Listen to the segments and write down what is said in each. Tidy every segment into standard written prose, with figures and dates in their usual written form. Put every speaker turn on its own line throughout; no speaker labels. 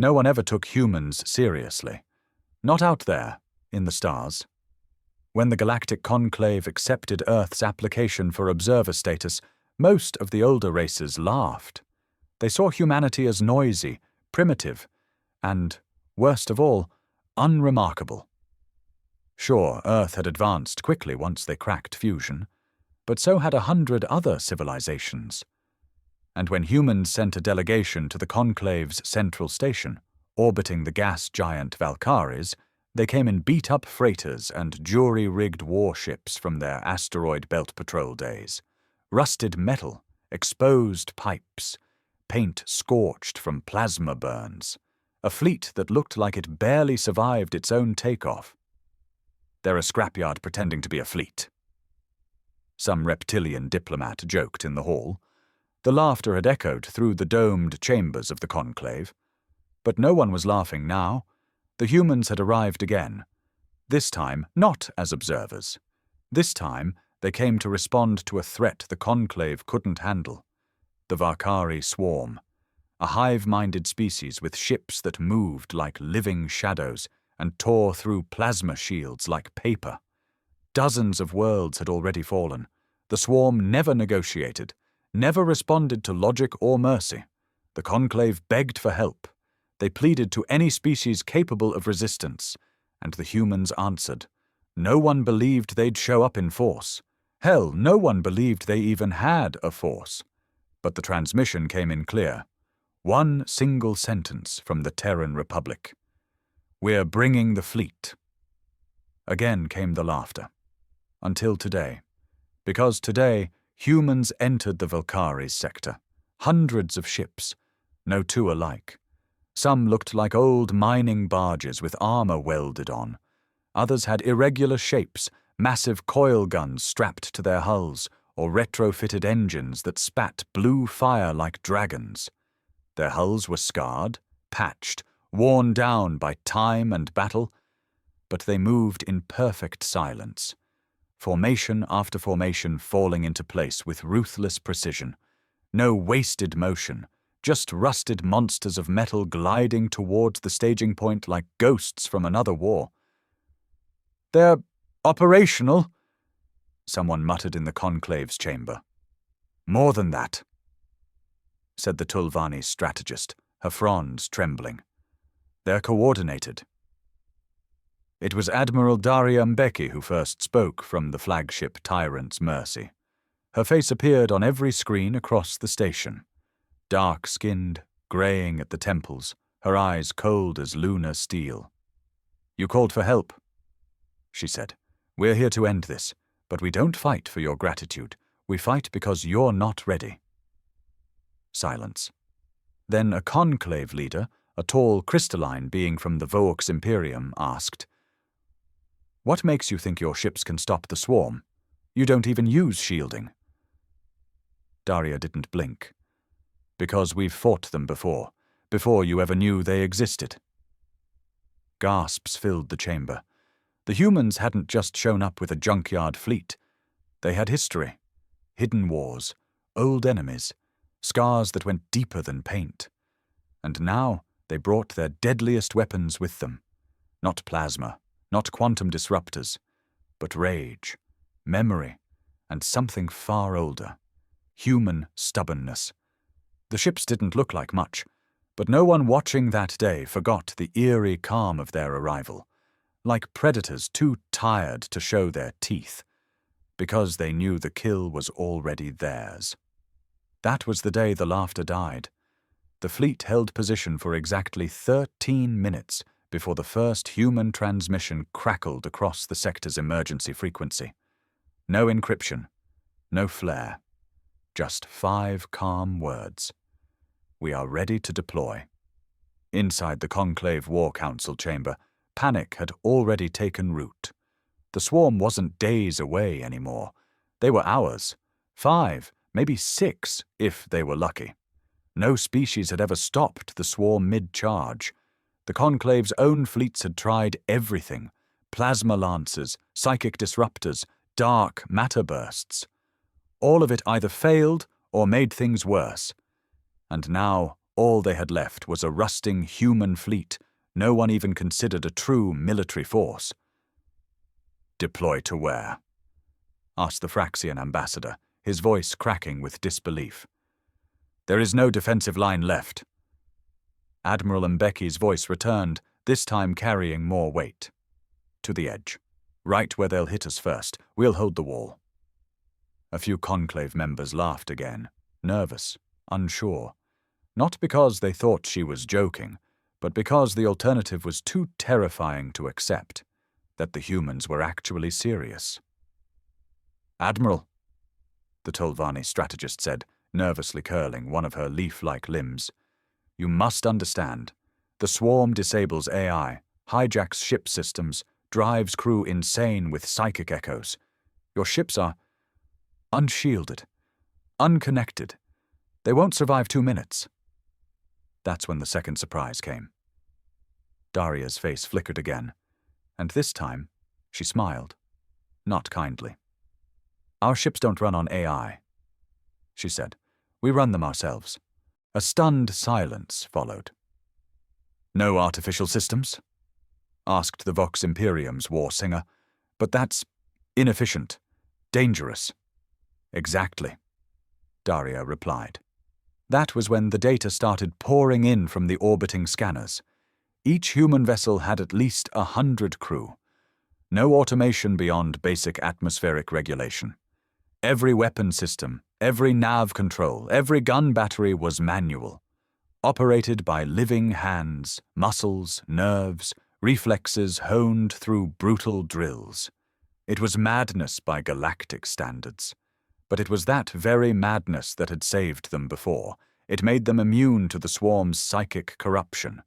No one ever took humans seriously. Not out there, in the stars. When the Galactic Conclave accepted Earth's application for observer status, most of the older races laughed. They saw humanity as noisy, primitive, and, worst of all, unremarkable. Sure, Earth had advanced quickly once they cracked fusion, but so had 100 other civilizations. And when humans sent a delegation to the Conclave's central station, orbiting the gas giant Valkyries, they came in beat-up freighters and jury-rigged warships from their asteroid belt patrol days. Rusted metal, exposed pipes, paint scorched from plasma burns. A fleet that looked like it barely survived its own takeoff. They're a scrapyard pretending to be a fleet. Some reptilian diplomat joked in the hall. The laughter had echoed through the domed chambers of the conclave. But no one was laughing now. The humans had arrived again. This time, not as observers. This time, they came to respond to a threat the conclave couldn't handle. The Vcari swarm. A hive-minded species with ships that moved like living shadows and tore through plasma shields like paper. Dozens of worlds had already fallen. The swarm never negotiated, never responded to logic or mercy. The conclave begged for help. They pleaded to any species capable of resistance, and the humans answered. No one believed they'd show up in force. Hell, no one believed they even had a force. But the transmission came in clear. One single sentence from the Terran Republic. "We're bringing the fleet." Again came the laughter. Until today. Because today, humans entered the Valkyries sector. Hundreds of ships, no two alike. Some looked like old mining barges with armor welded on. Others had irregular shapes, massive coil guns strapped to their hulls, or retrofitted engines that spat blue fire like dragons. Their hulls were scarred, patched, worn down by time and battle, but they moved in perfect silence. Formation after formation falling into place with ruthless precision. No wasted motion. Just rusted monsters of metal gliding towards the staging point like ghosts from another war. "They're operational," someone muttered in the conclave's chamber. "More than that," said the Tulvani strategist, her fronds trembling. "They're coordinated." It was Admiral Daria Mbeki who first spoke from the flagship Tyrant's Mercy. Her face appeared on every screen across the station. Dark-skinned, graying at the temples, her eyes cold as lunar steel. "You called for help," she said. "We're here to end this, but we don't fight for your gratitude. We fight because you're not ready." Silence. Then a conclave leader, a tall crystalline being from the Voux Imperium, asked, "What makes you think your ships can stop the swarm? You don't even use shielding." Daria didn't blink. "Because we've fought them before you ever knew they existed." Gasps filled the chamber. The humans hadn't just shown up with a junkyard fleet. They had history, hidden wars, old enemies, scars that went deeper than paint. And now they brought their deadliest weapons with them. Not plasma, not quantum disruptors, but rage, memory, and something far older. Human stubbornness. The ships didn't look like much, but no one watching that day forgot the eerie calm of their arrival, like predators too tired to show their teeth, because they knew the kill was already theirs. That was the day the laughter died. The fleet held position for exactly 13 minutes before the first human transmission crackled across the sector's emergency frequency. No encryption, no flare, just 5 calm words. "We are ready to deploy." Inside the Conclave War Council chamber, panic had already taken root. The swarm wasn't days away anymore. They were hours, 5, maybe 6, if they were lucky. No species had ever stopped the swarm mid-charge. The Conclave's own fleets had tried everything: plasma lancers, psychic disruptors, dark matter bursts. All of it either failed or made things worse. And now All they had left was a rusting human fleet no one even considered a true military force. "Deploy to where?" asked the Fraxian ambassador, his voice cracking with disbelief. "There is no defensive line left." Admiral Mbecky's voice returned, this time carrying more weight. "To the edge. Right where they'll hit us first. We'll hold the wall." A few conclave members laughed again, nervous, unsure. Not because they thought she was joking, but because the alternative was too terrifying to accept, that the humans were actually serious. "Admiral," the Tolvani strategist said, nervously curling one of her leaf-like limbs, "you must understand. The swarm disables AI, hijacks ship systems, drives crew insane with psychic echoes. Your ships are unshielded, unconnected. They won't survive 2 minutes." That's when the second surprise came. Daria's face flickered again, and this time she smiled, not kindly. "Our ships don't run on AI," she said. "We run them ourselves." A stunned silence followed. "No artificial systems?" asked the Vox Imperium's war singer. "But that's inefficient, dangerous." "Exactly," Daria replied. That was when the data started pouring in from the orbiting scanners. Each human vessel had at least 100 crew. No automation beyond basic atmospheric regulation. Every weapon system, every nav control, every gun battery was manual, operated by living hands, muscles, nerves, reflexes honed through brutal drills. It was madness by galactic standards. But it was that very madness that had saved them before. It made them immune to the swarm's psychic corruption.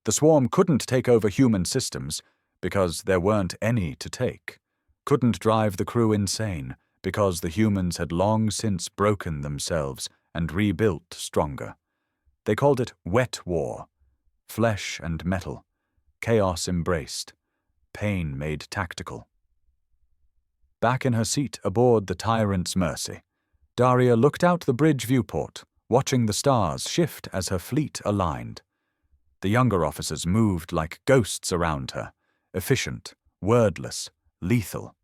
The swarm couldn't take over human systems because there weren't any to take. Couldn't drive the crew insane because the humans had long since broken themselves and rebuilt stronger. They called it wet war. Flesh and metal. Chaos embraced. Pain made tactical. Back in her seat aboard the Tyrant's Mercy, Daria looked out the bridge viewport, watching the stars shift as her fleet aligned. The younger officers moved like ghosts around her, efficient, wordless, lethal.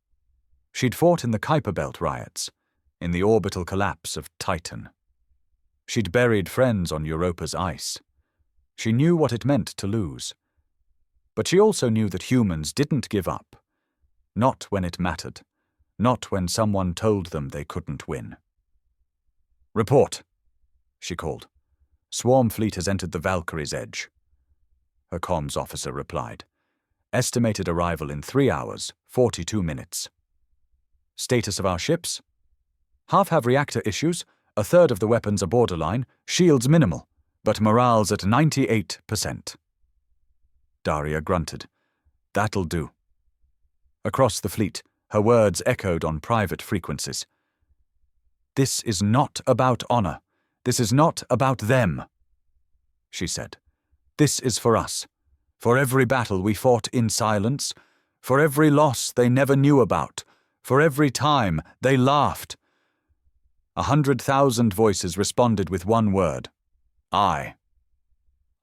She'd fought in the Kuiper Belt riots, in the orbital collapse of Titan. She'd buried friends on Europa's ice. She knew what it meant to lose. But she also knew that humans didn't give up. Not when it mattered. Not when someone told them they couldn't win. "Report," she called. "Swarm fleet has entered the Valkyrie's edge." Her comms officer replied. "Estimated arrival in 3 hours, 42 minutes. Status of our ships? Half have reactor issues, a third of the weapons are borderline, shields minimal, but morale's at 98%. Daria grunted. "That'll do." Across the fleet, her words echoed on private frequencies. "This is not about honor. This is not about them," she said. "This is for us. For every battle we fought in silence. For every loss they never knew about. For every time they laughed." 100,000 voices responded with one word. "I."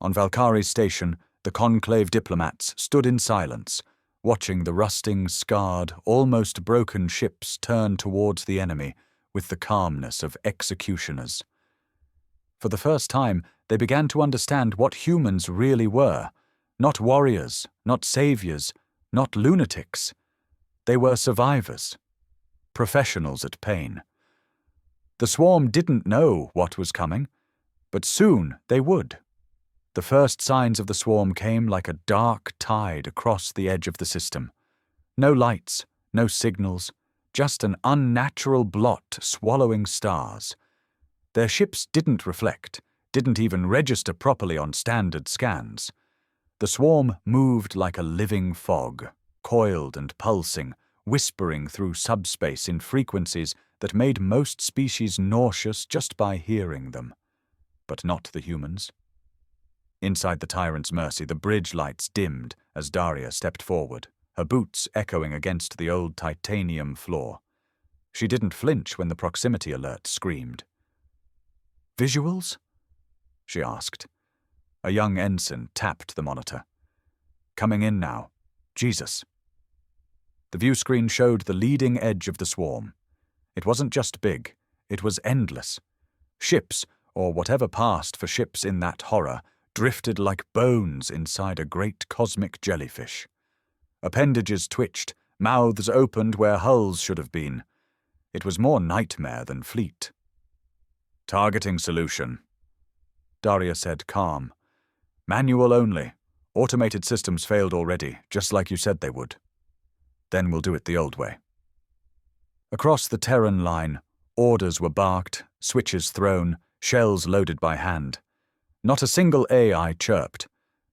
On Valkyrie station, the conclave diplomats stood in silence, watching the rusting, scarred, almost broken ships turn towards the enemy with the calmness of executioners. For the first time, they began to understand what humans really were. Not warriors, not saviors, not lunatics. They were survivors. Professionals at pain. The swarm didn't know what was coming, but soon they would. The first signs of the swarm came like a dark tide across the edge of the system. No lights, no signals, just an unnatural blot swallowing stars. Their ships didn't reflect, didn't even register properly on standard scans. The swarm moved like a living fog, coiled and pulsing, whispering through subspace in frequencies that made most species nauseous just by hearing them. But not the humans. Inside the Tyrant's Mercy, the bridge lights dimmed as Daria stepped forward, her boots echoing against the old titanium floor. She didn't flinch when the proximity alert screamed. "Visuals?" she asked. A young ensign tapped the monitor. Coming in now. Jesus. The view screen showed the leading edge of the swarm. It wasn't just big, it was endless. Ships, or whatever passed for ships in that horror, drifted like bones inside a great cosmic jellyfish. Appendages twitched, mouths opened where hulls should have been. It was more nightmare than fleet. Targeting solution, Daria said, calm. Manual only. Automated systems failed already, just like you said they would. Then we'll do it the old way. Across the Terran line, orders were barked, switches thrown, shells loaded by hand. Not a single AI chirped.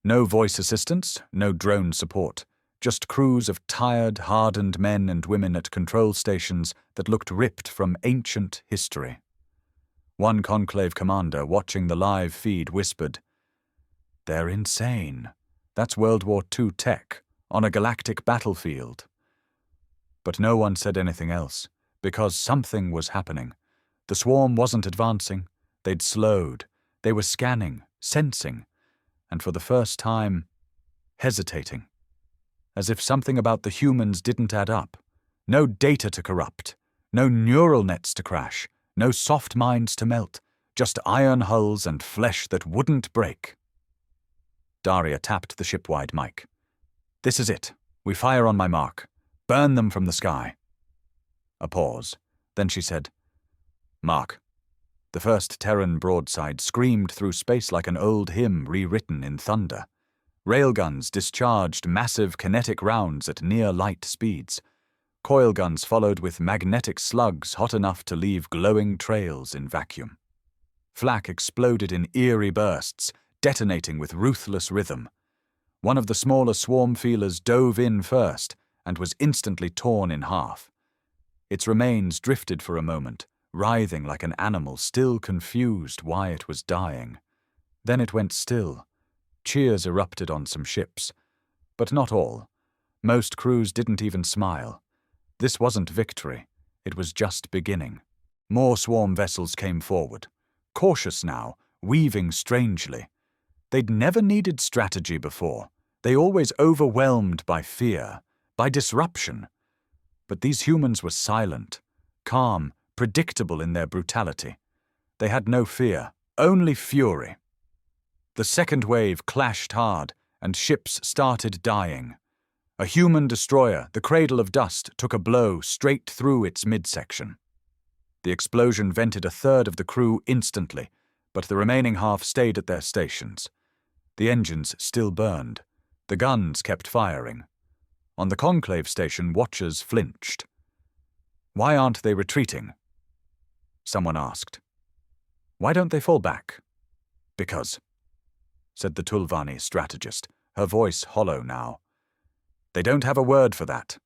No voice assistance, no drone support. Just crews of tired, hardened men and women at control stations that looked ripped from ancient history. One Conclave commander watching the live feed whispered, "They're insane. That's World War II tech, on a galactic battlefield." But no one said anything else, because something was happening. The swarm wasn't advancing. They'd slowed. They were scanning, sensing, and for the first time, hesitating. As if something about the humans didn't add up. No data to corrupt. No neural nets to crash. No soft minds to melt. Just iron hulls and flesh that wouldn't break. Daria tapped the ship-wide mic. "This is it. We fire on my mark. Burn them from the sky." A pause. Then she said, "Mark." The first Terran broadside screamed through space like an old hymn rewritten in thunder. Railguns discharged massive kinetic rounds at near-light speeds. Coil guns followed with magnetic slugs hot enough to leave glowing trails in vacuum. Flak exploded in eerie bursts, detonating with ruthless rhythm. One of the smaller swarm feelers dove in first and was instantly torn in half. Its remains drifted for a moment, writhing like an animal still confused why it was dying. Then it went still. Cheers erupted on some ships. But not all. Most crews didn't even smile. This wasn't victory. It was just beginning. More swarm vessels came forward. Cautious now, weaving strangely. They'd never needed strategy before. They always overwhelmed by fear, by disruption. But these humans were silent, calm, predictable in their brutality. They had no fear, only fury. The second wave clashed hard, and ships started dying. A human destroyer, the Cradle of Dust, took a blow straight through its midsection. The explosion vented a third of the crew instantly, but the remaining half stayed at their stations. The engines still burned. The guns kept firing. On the Conclave station, watchers flinched. "Why aren't they retreating?" someone asked. "Why don't they fall back?" "Because," said the Tulvani strategist, her voice hollow now. "They don't have a word for that."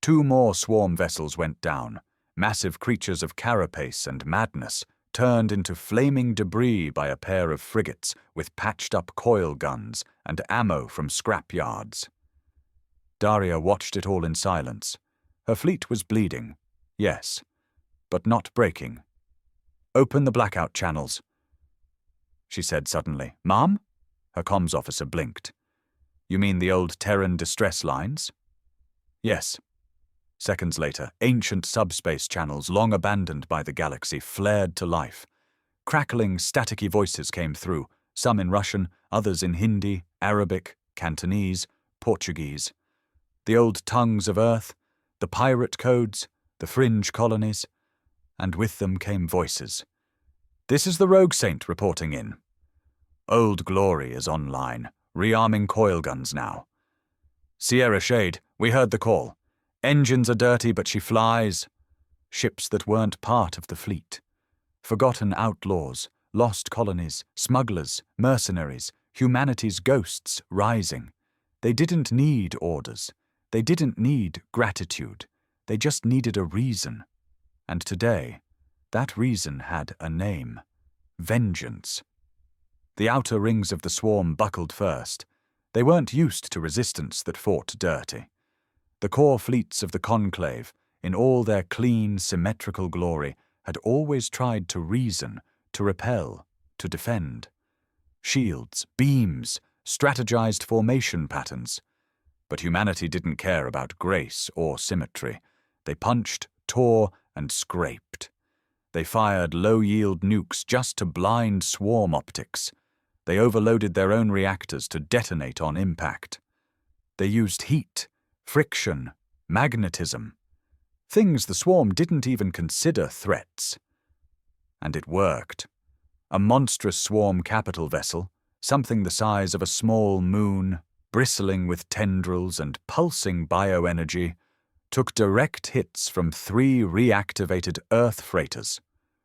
2 more swarm vessels went down, massive creatures of carapace and madness, turned into flaming debris by a pair of frigates with patched-up coil guns and ammo from scrap yards. Daria watched it all in silence. Her fleet was bleeding, yes, but not breaking. "Open the blackout channels," she said suddenly. "Ma'am?" Her comms officer blinked. "You mean the old Terran distress lines?" "Yes." Seconds later, ancient subspace channels long abandoned by the galaxy flared to life. Crackling, staticky voices came through, some in Russian, others in Hindi, Arabic, Cantonese, Portuguese. The old tongues of Earth, the pirate codes, the fringe colonies, and with them came voices. "This is the Rogue Saint reporting in. Old Glory is online, rearming coil guns now. Sierra Shade, we heard the call. Engines are dirty, but she flies." Ships that weren't part of the fleet. Forgotten outlaws, lost colonies, smugglers, mercenaries, humanity's ghosts rising. They didn't need orders. They didn't need gratitude. They just needed a reason. And today, that reason had a name. Vengeance. The outer rings of the swarm buckled first. They weren't used to resistance that fought dirty. The core fleets of the Conclave, in all their clean, symmetrical glory, had always tried to reason, to repel, to defend. Shields, beams, strategized formation patterns. But humanity didn't care about grace or symmetry. They punched, tore, and scraped. They fired low-yield nukes just to blind swarm optics. They overloaded their own reactors to detonate on impact. They used heat, friction, magnetism. Things the swarm didn't even consider threats. And it worked. A monstrous swarm capital vessel, something the size of a small moon, bristling with tendrils and pulsing bioenergy, took direct hits from 3 reactivated Earth freighters.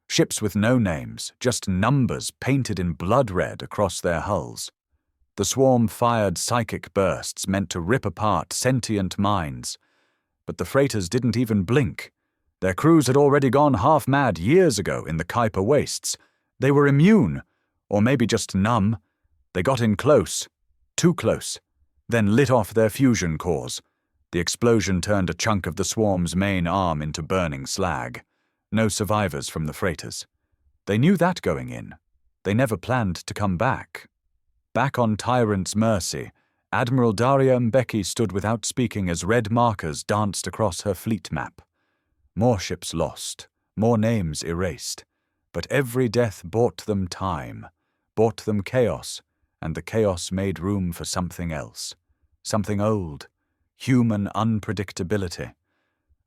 Ships with no names, just numbers painted in blood red across their hulls. The swarm fired psychic bursts meant to rip apart sentient minds. But the freighters didn't even blink. Their crews had already gone half-mad years ago in the Kuiper wastes. They were immune, or maybe just numb. They got in close, too close, then lit off their fusion cores. The explosion turned a chunk of the swarm's main arm into burning slag. No survivors from the freighters. They knew that going in. They never planned to come back. Back on Tyrant's mercy, Admiral Daria Mbeki stood without speaking as red markers danced across her fleet map. More ships lost, more names erased. But every death bought them time, bought them chaos, and the chaos made room for something else. Something old, human unpredictability.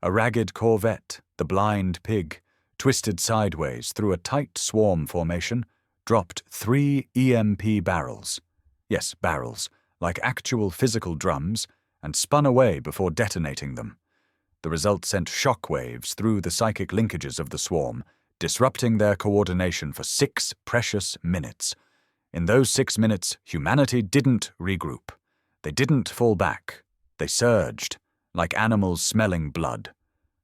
A ragged corvette, the Blind Pig, twisted sideways through a tight swarm formation, dropped 3 EMP barrels. Yes, barrels, like actual physical drums, and spun away before detonating them. The result sent shockwaves through the psychic linkages of the swarm, disrupting their coordination for 6 precious minutes. In those 6 minutes, humanity didn't regroup. They didn't fall back. They surged, like animals smelling blood.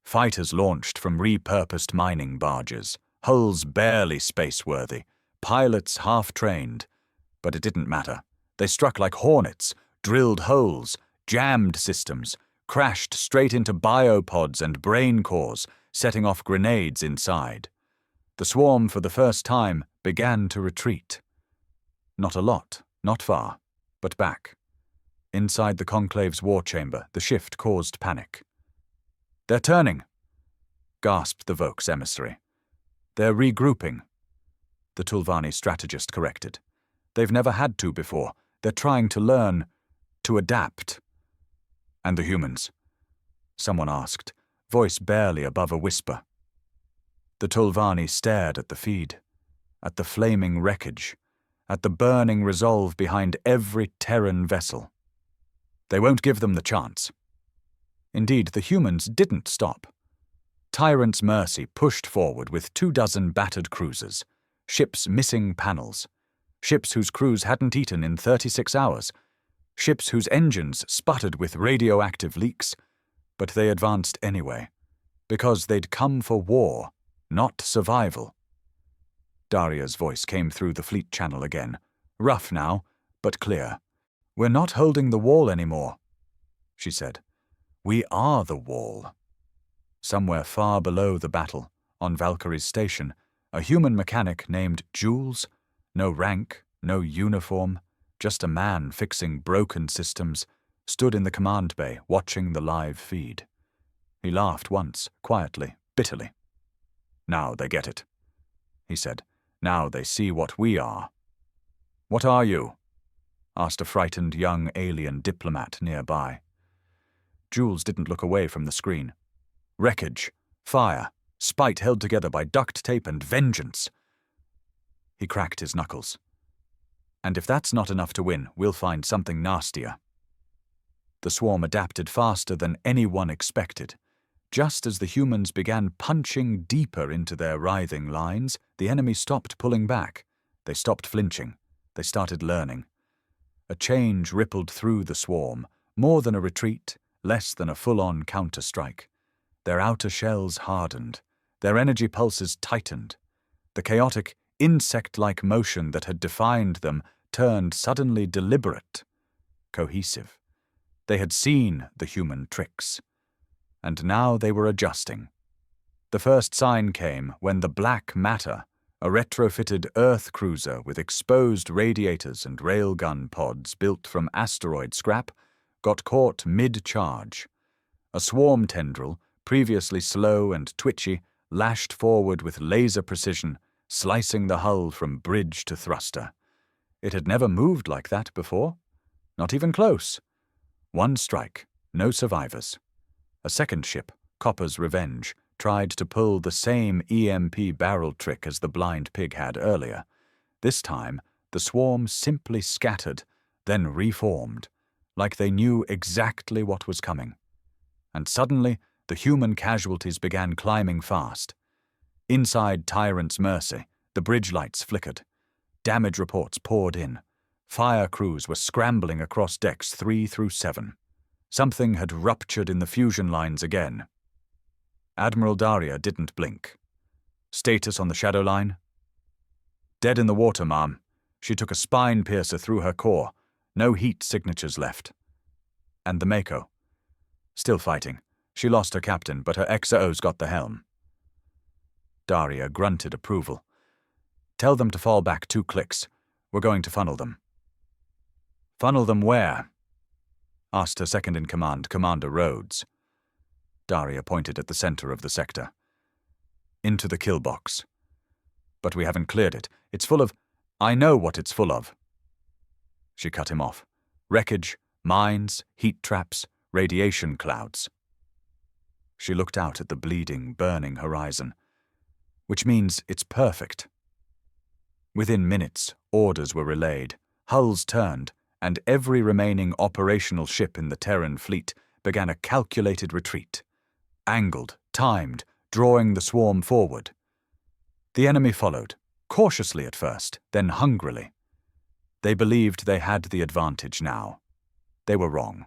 Fighters launched from repurposed mining barges, hulls barely spaceworthy, pilots half-trained. But it didn't matter. They struck like hornets, drilled holes, jammed systems, crashed straight into biopods and brain cores, setting off grenades inside. The swarm, for the first time, began to retreat. Not a lot, not far, but back. Inside the Conclave's war chamber, the shift caused panic. "They're turning," gasped the Vok's emissary. "They're regrouping," the Tulvani strategist corrected. "They've never had to before. They're trying to learn, to adapt." "And the humans?" someone asked, voice barely above a whisper. The Tulvani stared at the feed, at the flaming wreckage, at the burning resolve behind every Terran vessel. They won't give them the chance. Indeed, the humans didn't stop. Tyrant's mercy pushed forward with 24 battered cruisers, ships missing panels, ships whose crews hadn't eaten in 36 hours, ships whose engines sputtered with radioactive leaks, but they advanced anyway, because they'd come for war, not survival. Daria's voice came through the fleet channel again, rough now, but clear. "We're not holding the wall anymore," she said. "We are the wall." Somewhere far below the battle, on Vcari's station, a human mechanic named Jules, no rank, no uniform, just a man fixing broken systems, stood in the command bay watching the live feed. He laughed once, quietly, bitterly. "Now they get it," he said. "Now they see what we are." "What are you?" asked a frightened young alien diplomat nearby. Jules didn't look away from the screen. "Wreckage, fire, spite held together by duct tape and vengeance." He cracked his knuckles. "And if that's not enough to win, we'll find something nastier." The swarm adapted faster than anyone expected. Just as the humans began punching deeper into their writhing lines, the enemy stopped pulling back. They stopped flinching. They started learning. A change rippled through the swarm, more than a retreat, less than a full-on counter-strike. Their outer shells hardened. Their energy pulses tightened. The chaotic, insect-like motion that had defined them turned suddenly deliberate, cohesive. They had seen the human tricks. And now they were adjusting. The first sign came when the black matter, A retrofitted Earth cruiser with exposed radiators and railgun pods built from asteroid scrap got caught mid-charge. A swarm tendril, previously slow and twitchy, lashed forward with laser precision, slicing the hull from bridge to thruster. It had never moved like that before. Not even close. One strike, no survivors. A second ship, Copper's Revenge, tried to pull the same EMP barrel trick as the blind pig had earlier. This time, the swarm simply scattered, then reformed, like they knew exactly what was coming. And suddenly, the human casualties began climbing fast. Inside Tyrant's Mercy, the bridge lights flickered. Damage reports poured in. Fire crews were scrambling across decks 3 through 7. Something had ruptured in the fusion lines again. Admiral Daria didn't blink. Status on the shadow line? Dead in the water, ma'am. She took a spine piercer through her core. No heat signatures left. And the Mako? Still fighting. She lost her captain, but her XO's got the helm. Daria grunted approval. Tell them to fall back 2 clicks. We're going to funnel them. Funnel them where? Asked her second-in-command, Commander Rhodes. Daria pointed at the center of the sector. Into the kill box. But we haven't cleared it. It's full of... I know what it's full of. She cut him off. Wreckage, mines, heat traps, radiation clouds. She looked out at the bleeding, burning horizon. Which means it's perfect. Within minutes, orders were relayed, hulls turned, and every remaining operational ship in the Terran fleet began a calculated retreat. Angled, timed, drawing the swarm forward. The enemy followed, cautiously at first, then hungrily. They believed they had the advantage now. They were wrong.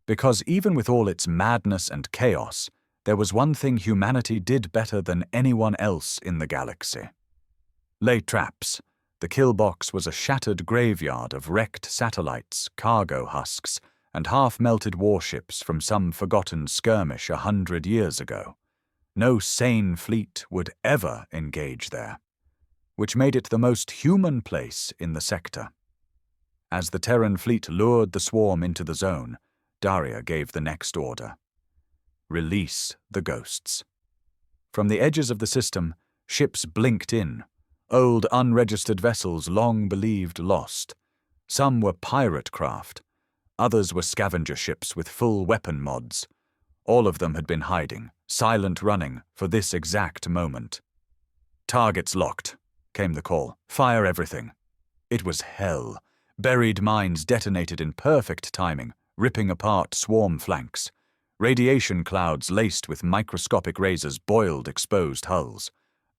Because even with all its madness and chaos, there was one thing humanity did better than anyone else in the galaxy. Lay traps. The kill box was a shattered graveyard of wrecked satellites, cargo husks, and half-melted warships from some forgotten skirmish 100 years ago. No sane fleet would ever engage there, which made it the most human place in the sector. As the Terran fleet lured the swarm into the zone, Daria gave the next order. Release the ghosts. From the edges of the system, ships blinked in, old unregistered vessels long believed lost. Some were pirate craft. Others were scavenger ships with full weapon mods. All of them had been hiding, silent running, for this exact moment. Targets locked, came the call. Fire everything. It was hell. Buried mines detonated in perfect timing, ripping apart swarm flanks. Radiation clouds laced with microscopic razors boiled exposed hulls.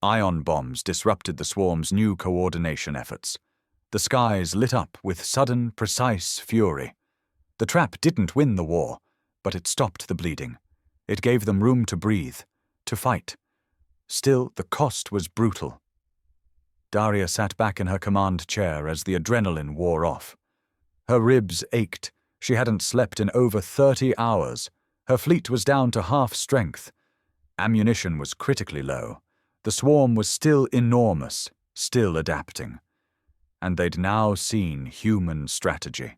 Ion bombs disrupted the swarm's new coordination efforts. The skies lit up with sudden, precise fury. The trap didn't win the war, but it stopped the bleeding. It gave them room to breathe, to fight. Still, the cost was brutal. Daria sat back in her command chair as the adrenaline wore off. Her ribs ached. She hadn't slept in over 30 hours. Her fleet was down to half strength. Ammunition was critically low. The swarm was still enormous, still adapting. And they'd now seen human strategy.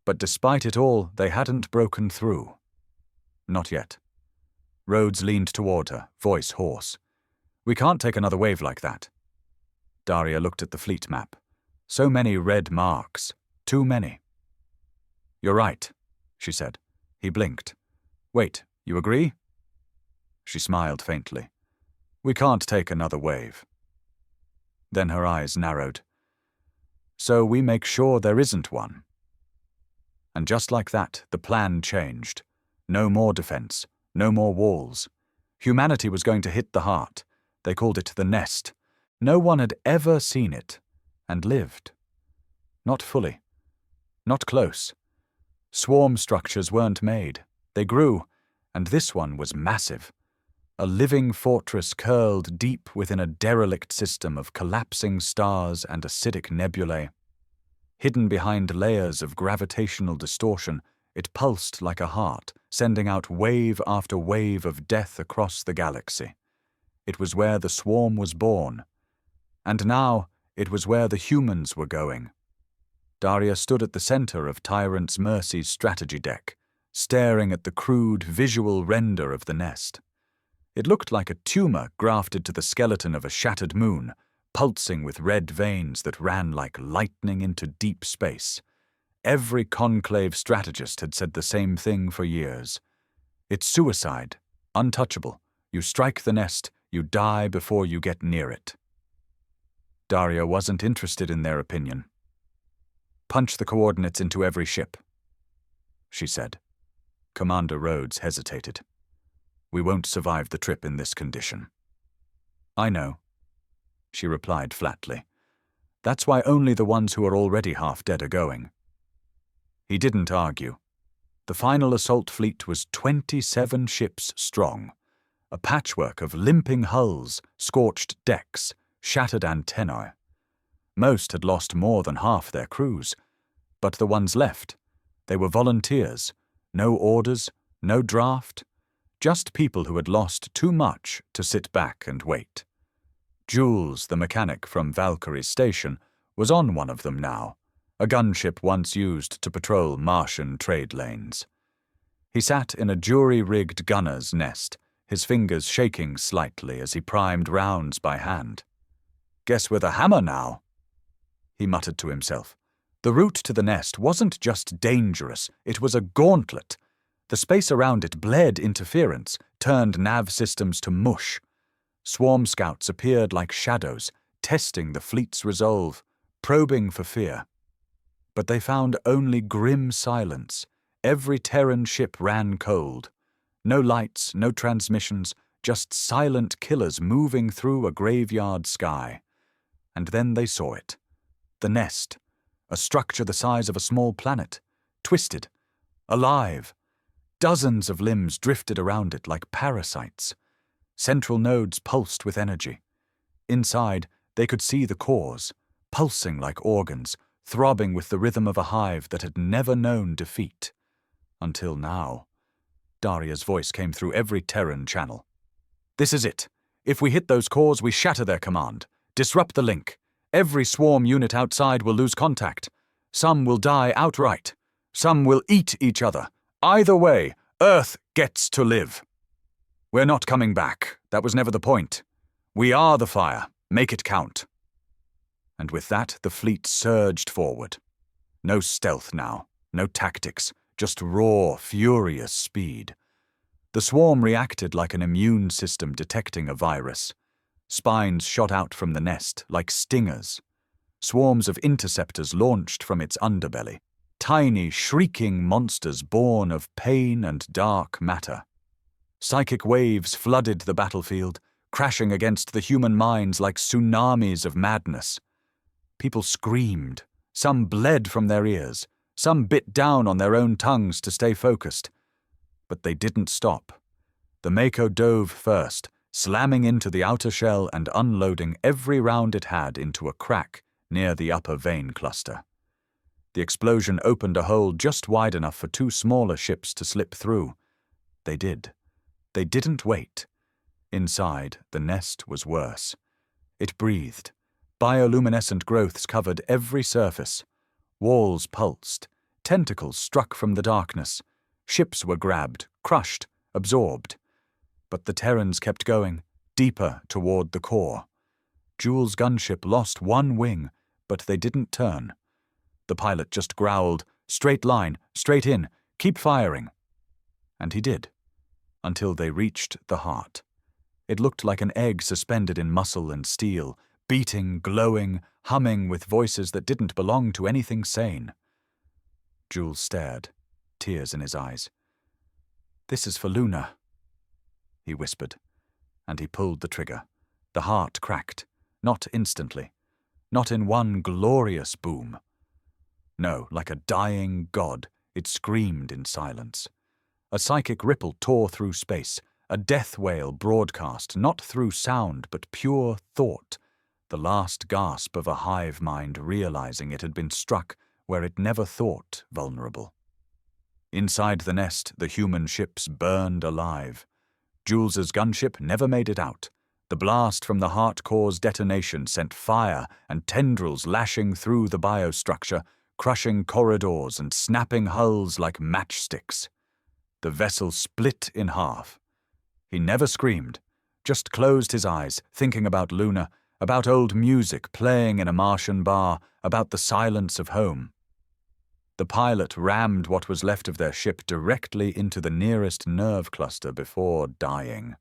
But despite it all, they hadn't broken through. Not yet. Rhodes leaned toward her, voice hoarse. We can't take another wave like that. Daria looked at the fleet map. So many red marks. Too many. You're right, she said. He blinked. Wait, you agree? She smiled faintly. We can't take another wave. Then her eyes narrowed. So we make sure there isn't one. And just like that, the plan changed. No more defense, no more walls. Humanity was going to hit the heart. They called it the nest. No one had ever seen it, and lived. Not fully. Not close. Swarm structures weren't made. They grew, and this one was massive. A living fortress curled deep within a derelict system of collapsing stars and acidic nebulae. Hidden behind layers of gravitational distortion, it pulsed like a heart, sending out wave after wave of death across the galaxy. It was where the swarm was born, And now it was where the humans were going. Daria stood at the center of Tyrant's Mercy's strategy deck, staring at the crude visual render of the nest. It looked like a tumor grafted to the skeleton of a shattered moon, pulsing with red veins that ran like lightning into deep space. Every conclave strategist had said the same thing for years. It's suicide, untouchable. You strike the nest, you die before you get near it. Daria wasn't interested in their opinion. Punch the coordinates into every ship, she said. Commander Rhodes hesitated. We won't survive the trip in this condition. I know, she replied flatly. That's why only the ones who are already half dead are going. He didn't argue. The final assault fleet was 27 ships strong, a patchwork of limping hulls, scorched decks, shattered antennae. Most had lost more than half their crews, but the ones left, they were volunteers, no orders, no draft, just people who had lost too much to sit back and wait. Jules, the mechanic from Vcari's station, was on one of them now, a gunship once used to patrol Martian trade lanes. He sat in a jury-rigged gunner's nest, his fingers shaking slightly as he primed rounds by hand. Guess with a hammer now, he muttered to himself. The route to the nest wasn't just dangerous, it was a gauntlet. The space around it bled interference, turned nav systems to mush. Swarm scouts appeared like shadows, testing the fleet's resolve, probing for fear. But they found only grim silence. Every Terran ship ran cold. No lights, no transmissions, just silent killers moving through a graveyard sky. And then they saw it. The nest, a structure the size of a small planet, twisted, alive. Dozens of limbs drifted around it like parasites. Central nodes pulsed with energy. Inside, they could see the cores, pulsing like organs, throbbing with the rhythm of a hive that had never known defeat. Until now. Daria's voice came through every Terran channel. This is it. If we hit those cores, we shatter their command. Disrupt the link. Every swarm unit outside will lose contact. Some will die outright. Some will eat each other. Either way, Earth gets to live. We're not coming back. That was never the point. We are the fire. Make it count. And with that, the fleet surged forward. No stealth now, no tactics, just raw, furious speed. The swarm reacted like an immune system detecting a virus. Spines shot out from the nest like stingers. Swarms of interceptors launched from its underbelly. Tiny, shrieking monsters born of pain and dark matter. Psychic waves flooded the battlefield, crashing against the human minds like tsunamis of madness. People screamed. Some bled from their ears. Some bit down on their own tongues to stay focused. But they didn't stop. The Mako dove first, slamming into the outer shell and unloading every round it had into a crack near the upper vein cluster. The explosion opened a hole just wide enough for two smaller ships to slip through. They did. They didn't wait. Inside, the nest was worse. It breathed. Bioluminescent growths covered every surface. Walls pulsed. Tentacles struck from the darkness. Ships were grabbed, crushed, absorbed. But the Terrans kept going, deeper toward the core. Jules' gunship lost one wing, but they didn't turn. The pilot just growled, "Straight line, straight in, keep firing." And he did, until they reached the heart. It looked like an egg suspended in muscle and steel, beating, glowing, humming with voices that didn't belong to anything sane. Jules stared, tears in his eyes. "This is for Luna," he whispered, and he pulled the trigger. The heart cracked, not instantly, not in one glorious boom. No, like a dying god, it screamed in silence. A psychic ripple tore through space, a death wail broadcast, not through sound but pure thought, the last gasp of a hive mind realizing it had been struck where it never thought vulnerable. Inside the nest, the human ships burned alive. Jules's gunship never made it out. The blast from the heart core's detonation sent fire and tendrils lashing through the biostructure, crushing corridors and snapping hulls like matchsticks. The vessel split in half. He never screamed, just closed his eyes, thinking about Luna, about old music playing in a Martian bar, about the silence of home. The pilot rammed what was left of their ship directly into the nearest nerve cluster before dying.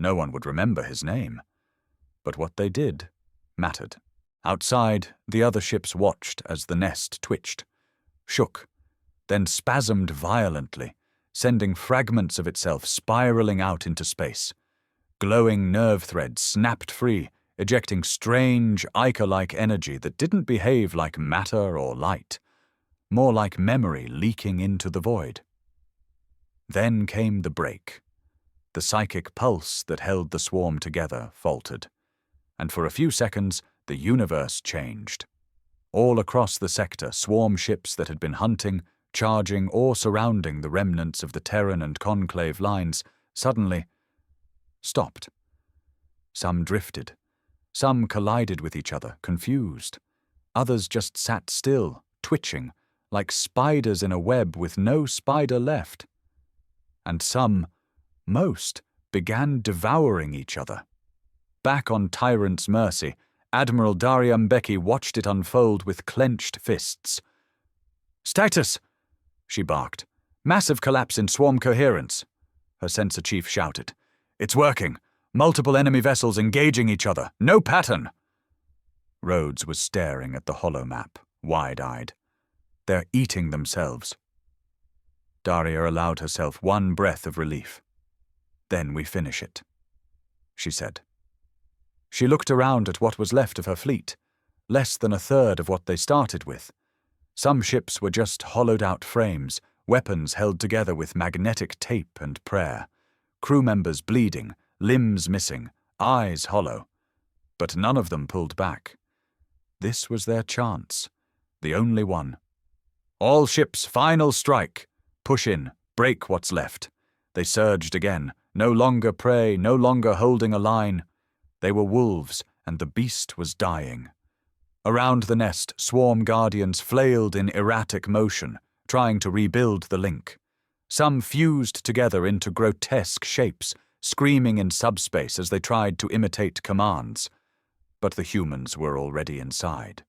No one would remember his name. But what they did mattered. Outside, the other ships watched as the nest twitched, shook, then spasmed violently, sending fragments of itself spiraling out into space. Glowing nerve threads snapped free, ejecting strange, Ica-like energy that didn't behave like matter or light, more like memory leaking into the void. Then came the break. The psychic pulse that held the swarm together faltered, and for a few seconds the universe changed. All across the sector, swarm ships that had been hunting, charging, or surrounding the remnants of the Terran and Conclave lines suddenly stopped. Some drifted. Some collided with each other, confused. Others just sat still, twitching, like spiders in a web with no spider left. And most, began devouring each other. Back on Tyrant's mercy, Admiral Daria Mbeki watched it unfold with clenched fists. "Status!" she barked. "Massive collapse in swarm coherence," her sensor chief shouted. "It's working. Multiple enemy vessels engaging each other. No pattern." Rhodes was staring at the holomap, wide-eyed. "They're eating themselves." Daria allowed herself one breath of relief. "Then we finish it," she said. She looked around at what was left of her fleet, less than a third of what they started with. Some ships were just hollowed-out frames, weapons held together with magnetic tape and prayer, crew members bleeding, limbs missing, eyes hollow. But none of them pulled back. This was their chance, the only one. "All ships, final strike! Push in, break what's left." They surged again, no longer prey, no longer holding a line. They were wolves, and the beast was dying. Around the nest, swarm guardians flailed in erratic motion, trying to rebuild the link. Some fused together into grotesque shapes, screaming in subspace as they tried to imitate commands. But the humans were already inside.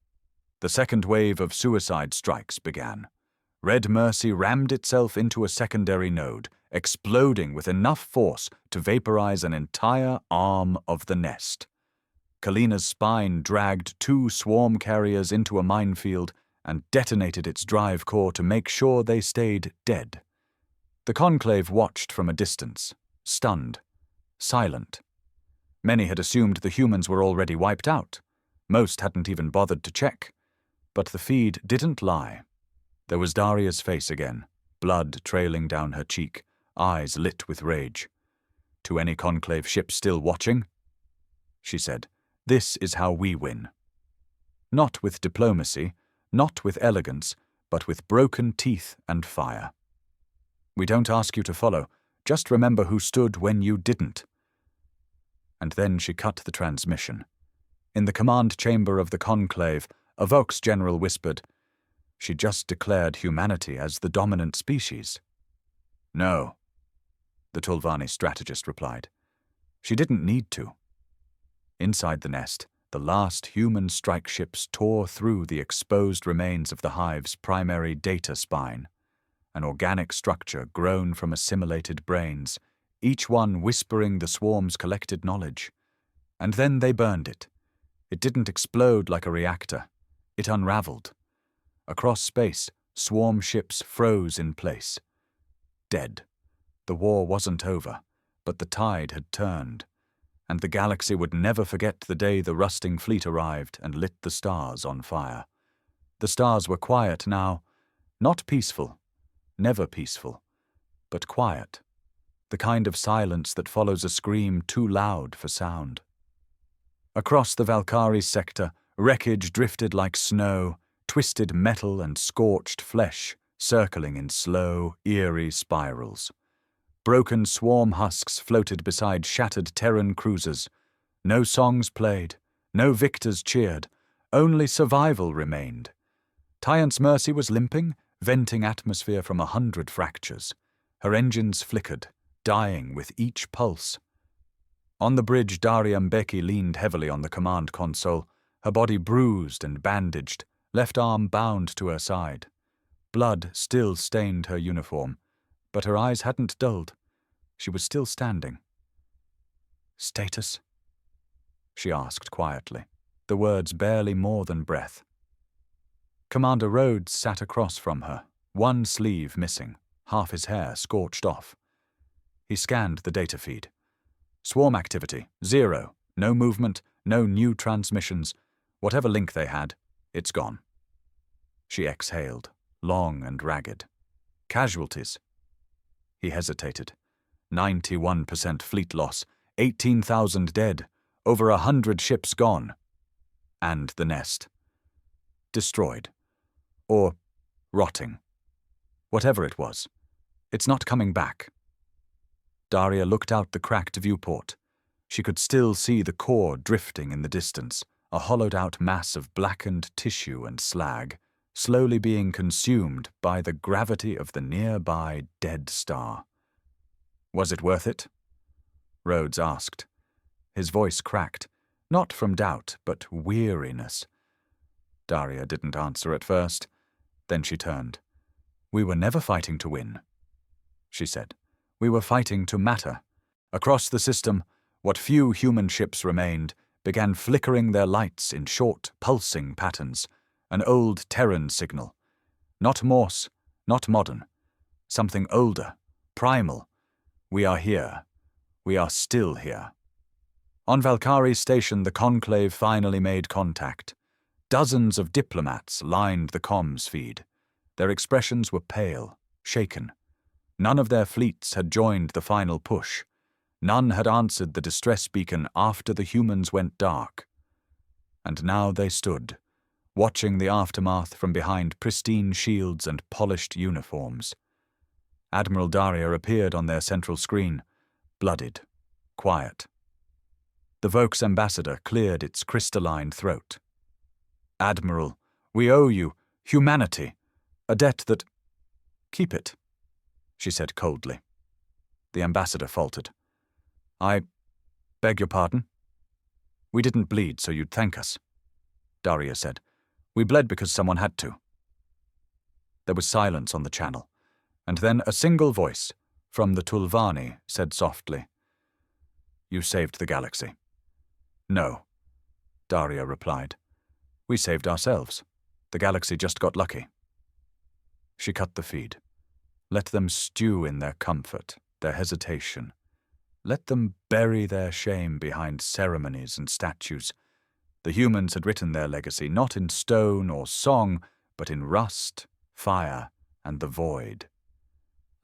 The second wave of suicide strikes began. Red Mercy rammed itself into a secondary node, exploding with enough force to vaporize an entire arm of the nest. Kalina's spine dragged 2 swarm carriers into a minefield and detonated its drive core to make sure they stayed dead. The Conclave watched from a distance, stunned, silent. Many had assumed the humans were already wiped out. Most hadn't even bothered to check. But the feed didn't lie. There was Daria's face again, blood trailing down her cheek, eyes lit with rage. "To any Conclave ship still watching," she said, "this is how we win. Not with diplomacy, not with elegance, but with broken teeth and fire. We don't ask you to follow, just remember who stood when you didn't." And then she cut the transmission. In the command chamber of the Conclave, a Vox general whispered, "She just declared humanity as the dominant species." "No," the Tulvani strategist replied. "She didn't need to." Inside the nest, the last human strike ships tore through the exposed remains of the hive's primary data spine, an organic structure grown from assimilated brains, each one whispering the swarm's collected knowledge. And then they burned it. It didn't explode like a reactor. It unraveled. Across space, swarm ships froze in place. Dead. The war wasn't over, but the tide had turned, and the galaxy would never forget the day the rusting fleet arrived and lit the stars on fire. The stars were quiet now, not peaceful, never peaceful, but quiet, the kind of silence that follows a scream too loud for sound. Across the Vcari sector, wreckage drifted like snow, twisted metal and scorched flesh, circling in slow, eerie spirals. Broken swarm husks floated beside shattered Terran cruisers. No songs played, no victors cheered, only survival remained. Tyant's Mercy was limping, venting atmosphere from 100 fractures. Her engines flickered, dying with each pulse. On the bridge, Daria Mbeki leaned heavily on the command console, her body bruised and bandaged, left arm bound to her side. Blood still stained her uniform, but her eyes hadn't dulled. She was still standing. "Status?" she asked quietly, the words barely more than breath. Commander Rhodes sat across from her, one sleeve missing, half his hair scorched off. He scanned the data feed. Swarm activity, 0. No movement, no new transmissions. Whatever link they had, it's gone. She exhaled, long and ragged. Casualties. He hesitated. 91% fleet loss, 18,000 dead, over 100 ships gone. And the nest. Destroyed. Or rotting. Whatever it was, it's not coming back. Daria looked out the cracked viewport. She could still see the core drifting in the distance, a hollowed-out mass of blackened tissue and slag, slowly being consumed by the gravity of the nearby dead star. Was it worth it? Rhodes asked. His voice cracked, not from doubt, but weariness. Daria didn't answer at first. Then she turned. "We were never fighting to win," she said. "We were fighting to matter." Across the system, what few human ships remained began flickering their lights in short, pulsing patterns, an old Terran signal. Not Morse, not modern. Something older, primal. We are here. We are still here. On Vcari's station, the Conclave finally made contact. Dozens of diplomats lined the comms feed. Their expressions were pale, shaken. None of their fleets had joined the final push. None had answered the distress beacon after the humans went dark. And now they stood, watching the aftermath from behind pristine shields and polished uniforms. Admiral Daria appeared on their central screen, blooded, quiet. The Vokes ambassador cleared its crystalline throat. "Admiral, we owe you humanity, a debt that—" "Keep it," she said coldly. The ambassador faltered. "I beg your pardon?" "We didn't bleed so you'd thank us," Daria said. "We bled because someone had to." There was silence on the channel, and then a single voice, from the Tulvani, said softly, "You saved the galaxy." "No," Daria replied. "We saved ourselves. The galaxy just got lucky." She cut the feed. Let them stew in their comfort, their hesitation. Let them bury their shame behind ceremonies and statues. The humans had written their legacy not in stone or song, but in rust, fire, and the void.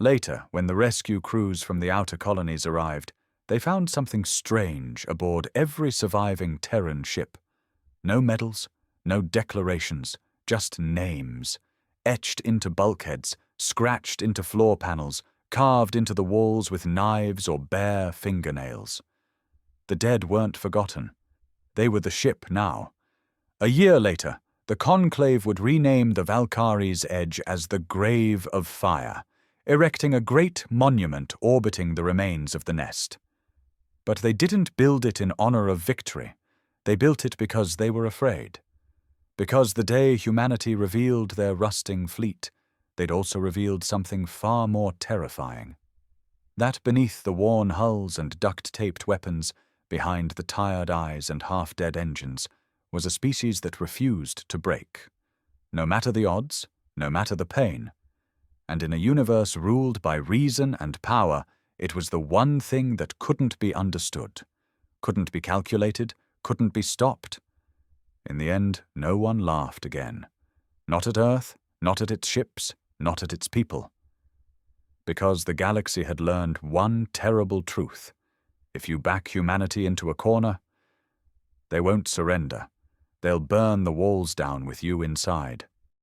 Later, when the rescue crews from the outer colonies arrived, they found something strange aboard every surviving Terran ship. No medals, no declarations, just names, etched into bulkheads, scratched into floor panels, carved into the walls with knives or bare fingernails. The dead weren't forgotten. They were the ship now. A year later, the Conclave would rename the Valkyries' Edge as the Grave of Fire, erecting a great monument orbiting the remains of the nest. But they didn't build it in honor of victory. They built it because they were afraid. Because the day humanity revealed their rusting fleet, they'd also revealed something far more terrifying. That beneath the worn hulls and duct-taped weapons, behind the tired eyes and half-dead engines, was a species that refused to break. No matter the odds, no matter the pain. And in a universe ruled by reason and power, it was the one thing that couldn't be understood, couldn't be calculated, couldn't be stopped. In the end, no one laughed again. Not at Earth, not at its ships, not at its people. Because the galaxy had learned one terrible truth. If you back humanity into a corner, they won't surrender. They'll burn the walls down with you inside.